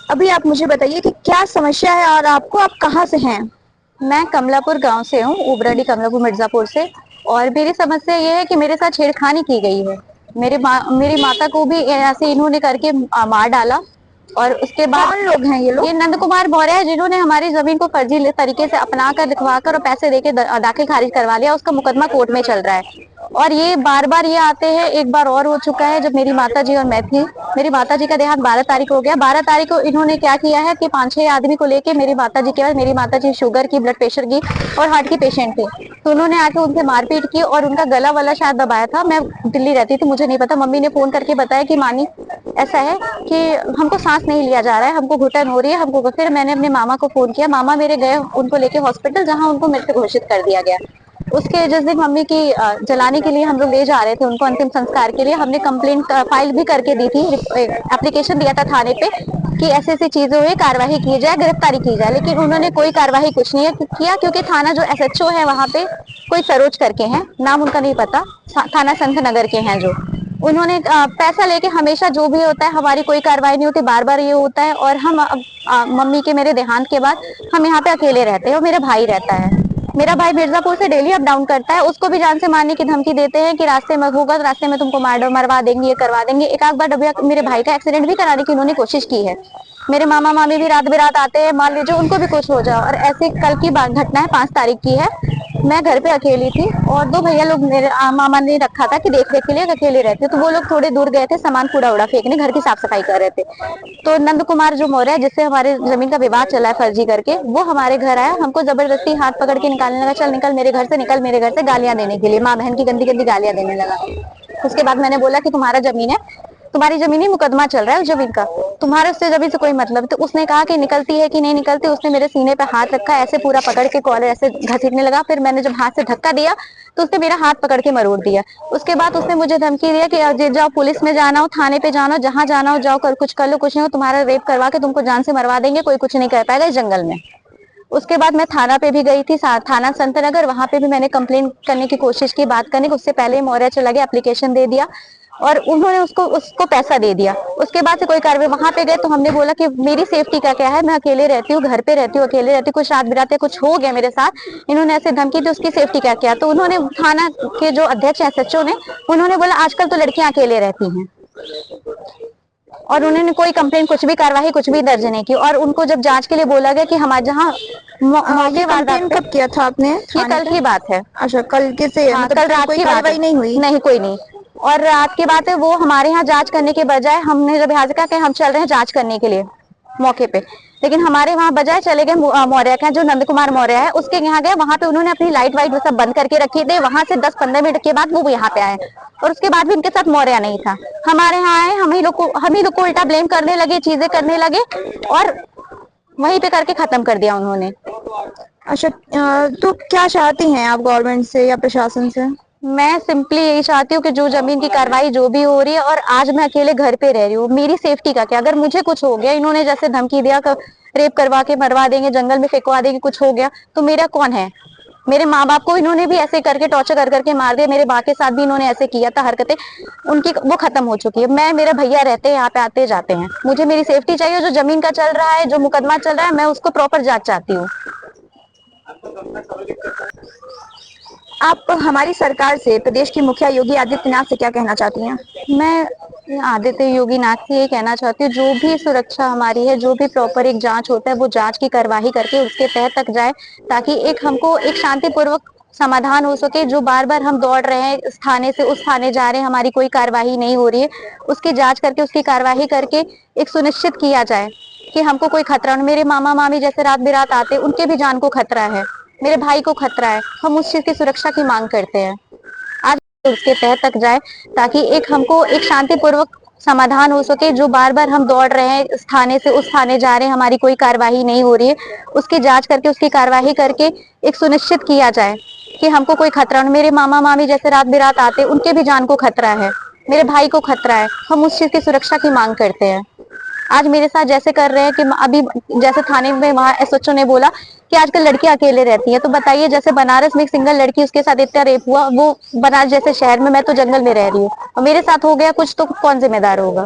अभी आप मुझे बताइए कि क्या समस्या है और आप कहाँ से हैं? मैं कमलापुर गांव से हूँ, उबराडी कमलापुर मिर्जापुर से। और मेरी समस्या ये है कि मेरे साथ छेड़खानी की गई है। मेरी माता को भी ऐसे इन्होंने करके मार डाला। और उसके बाद कौन लोग हैं ये लोग? ये नंद कुमार मौर्य है, जिन्होंने हमारी जमीन को फर्जी तरीके से अपना कर, लिखवा कर और पैसे देके दाखिल खारिज करवा लिया। उसका मुकदमा कोर्ट में चल रहा है। और ये बार बार ये आते हैं। एक बार और हो चुका है, जब मेरी माता जी और मैं थी। मेरी माता जी का देहांत 12 तारीख हो गया। 12 तारीख को इन्होंने क्या किया है कि 5-6 आदमी को लेके मेरी माता जी के पास, मेरी माता जी शुगर की, ब्लड प्रेशर की और हार्ट की पेशेंट थे, तो उन्होंने आके उनसे मारपीट की और उनका गला वाला शायद दबाया था। मैं दिल्ली रहती थी, मुझे नहीं पता। मम्मी ने फोन करके बताया कि मानी ऐसा है कि हमको सांस नहीं लिया जा रहा है, हमको घुटन हो रही है हमको। फिर मैंने अपने मामा को फोन किया, मामा मेरे गए उनको लेके हॉस्पिटल, जहां उनको मृत घोषित कर दिया गया। उसके जिस दिन मम्मी की जलाने के लिए हम लोग ले जा रहे थे उनको अंतिम संस्कार के लिए, हमने कंप्लेंट फाइल भी करके दी थी, एप्लीकेशन दिया था थाने पे कि ऐसी ऐसी चीजें हुई, कार्रवाई की जाए, गिरफ्तारी की जाए। लेकिन उन्होंने कोई कार्रवाई कुछ नहीं किया, क्योंकि थाना जो एसएचओ है वहां पे कोई सरोज करके हैं, नाम उनका नहीं पता, थाना संत नगर के हैं, जो उन्होंने पैसा लेके हमेशा जो भी होता है हमारी कोई कार्रवाई नहीं होती, बार बार ये होता है। और हम मम्मी के मेरे देहांत के बाद हम यहाँ पे अकेले रहते हैं और मेरा भाई रहता है। मेरा भाई मिर्जापुर से डेली अप डाउन करता है, उसको भी जान से मारने की धमकी देते हैं कि रास्ते में होगा तो रास्ते में तुमको मरवा देंगे, ये करवा देंगे। एक आध बार मेरे भाई का एक्सीडेंट भी कराने की उन्होंने कोशिश की है। मेरे मामा मामी भी रात आते हैं, मान लीजिए उनको भी कुछ हो जाए। और ऐसे कल की घटना है, 5 तारीख की है। मैं घर पे अकेली थी और 2 भैया लोग मेरे मामा ने रखा था कि देख रेख के लिए, अकेले रहते, तो वो लोग थोड़े दूर गए थे सामान कूड़ा उड़ा फेंकने, घर की साफ सफाई कर रहे थे। तो नंद कुमार जो मौर्य है, जिससे हमारे जमीन का विवाद चला है फर्जी करके, वो हमारे घर आया, हमको जबरदस्ती हाथ पकड़ के निकालने लगा, चल निकल मेरे घर से, निकल मेरे घर से, गालियां देने के लिए, माँ बहन की गंदी गंदी गालियां देने लगा। उसके बाद मैंने बोला कि तुम्हारा जमीन है, तुम्हारी जमीन ही मुकदमा चल रहा है उस जमीन का, तुम्हारे उससे जमीन से कोई मतलब। तो उसने कहा कि निकलती है कि नहीं निकलती। उसने मेरे सीने पे हाथ रखा, ऐसे पूरा पकड़ के कॉलर ऐसे घसीटने लगा। फिर मैंने जब हाथ से धक्का दिया तो उसने मेरा हाथ पकड़ के मरोड़ दिया। उसके बाद उसने मुझे धमकी दिया कि जाओ पुलिस में जाना हो, थाने पे जाना हो, जहां जाना हो जाओ, कर कुछ कर लो, कुछ नहीं हो तुम्हारा रेप करवा के तुमको जान से मरवा देंगे, कोई कुछ नहीं कर पाएगा इस जंगल में। उसके बाद मैं थाना पे भी गई थी, थाना संत नगर, वहां पे भी मैंने कंप्लेन करने की कोशिश की, बात करने की। उससे पहले ही मौर्य चला गया, एप्लीकेशन दे दिया और उन्होंने उसको पैसा दे दिया। उसके बाद से कोई कार्रवाई, वहां पे गए तो हमने बोला कि मेरी सेफ्टी का क्या है, मैं अकेले रहती हूँ, घर पे रहती हूँ, अकेले रहती हूँ, कुछ रात बिराते कुछ हो गया मेरे साथ, इन्होंने ऐसे धमकी दी, उसकी सेफ्टी क्या क्या। तो उन्होंने थाना के जो अध्यक्ष एसएचओ ने, उन्होंने बोला आजकल तो लड़कियां अकेले रहती हैं, और उन्होंने कोई कंप्लेन, कुछ भी कार्रवाई कुछ भी दर्ज नहीं की। और उनको जब जांच के लिए बोला गया कि हमारे जहाँ मौके कंप्लेन कब किया था आपने ये थाने कल पे? की बात है। अच्छा, कल के से हाँ, मतलब कल फिर रात कोई की बात कार्रवाई है। नहीं हुई? नहीं, कोई नहीं। और रात की बात है, वो हमारे यहाँ जांच करने के बजाय, हमने जब यहाँ से कहा कि हम चल रहे हैं जांच करने के लिए मौके पे, लेकिन हमारे वहाँ बजाय चले गए मौर्य का, जो नंद कुमार मौर्य है उसके यहाँ गए। वहां पे उन्होंने अपनी लाइट वाइट वो सब बंद करके रखी थे। वहां से 10-15 मिनट के बाद वो यहाँ पे आए, और उसके बाद भी उनके साथ मौर्य नहीं था। हमारे यहाँ आए, हम ही लोग को उल्टा ब्लेम करने लगे, चीजें करने लगे, और वहीं पे करके खत्म कर दिया उन्होंने। अच्छा, तो क्या चाहती हैं आप गवर्नमेंट से या प्रशासन से? मैं सिंपली यही चाहती हूँ कि जो जमीन की कार्रवाई जो भी हो रही है, और आज मैं अकेले घर पे रह रही हूँ, मेरी सेफ्टी का क्या, अगर मुझे कुछ हो गया, इन्होंने जैसे धमकी दिया रेप करवा के मरवा देंगे, जंगल में फेंकवा देंगे, कुछ हो गया तो मेरा कौन है। मेरे माँ बाप को इन्होंने भी ऐसे करके टॉर्चर कर करके मार दिया, मेरे माँ के साथ भी इन्होंने ऐसे किया था हरकतें, उनकी वो खत्म हो चुकी है। मैं, मेरे भैया रहते हैं यहाँ पे, आते जाते हैं, मुझे मेरी सेफ्टी चाहिए। जो जमीन का चल रहा है, जो मुकदमा चल रहा है, मैं उसको प्रॉपर जांच चाहती हूँ। आप हमारी सरकार से, प्रदेश की मुखिया योगी आदित्यनाथ से क्या कहना चाहती हैं? मैं आदित्य योगी नाथ से ये कहना चाहती हूँ, जो भी सुरक्षा हमारी है, जो भी प्रॉपर एक जांच होता है, वो जांच की कार्यवाही करके उसके तह तक जाए, ताकि एक हमको एक शांतिपूर्वक समाधान हो सके। जो बार बार हम दौड़ रहे हैं, इस थाने से उस थाने जा रहे हैं, हमारी कोई कार्यवाही नहीं हो रही है, उसकी जांच करके उसकी कार्यवाही करके एक सुनिश्चित किया जाए कि हमको कोई खतरा नहीं। मेरे मामा मामी जैसे रात बिरात आते, उनके भी जान को खतरा है, मेरे भाई को खतरा है, हम उस चीज की सुरक्षा की मांग करते हैं। आज उसके तह तक जाए, ताकि एक हमको एक शांतिपूर्वक समाधान हो सके। जो बार बार हम दौड़ रहे हैं, इस थाने से उस थाने जा रहे हैं, हमारी कोई कार्यवाही नहीं हो रही है, उसकी जांच करके उसकी कार्यवाही करके एक सुनिश्चित किया जाए कि हमको कोई खतरा नहीं। मेरे मामा मामी जैसे रात बिरात आते, उनके भी जान को खतरा है, मेरे भाई को खतरा है, हम उस चीज की सुरक्षा की मांग करते हैं। आज मेरे साथ जैसे कर रहे हैं कि अभी जैसे थाने में वहाँ एसएचओ ने बोला कि आजकल लड़कियां अकेले रहती हैं, तो बताइए जैसे बनारस में एक सिंगल लड़की, उसके साथ इतना रेप हुआ, वो बनारस जैसे शहर में, मैं तो जंगल में रह रही हूँ, और मेरे साथ हो गया कुछ तो कौन जिम्मेदार होगा।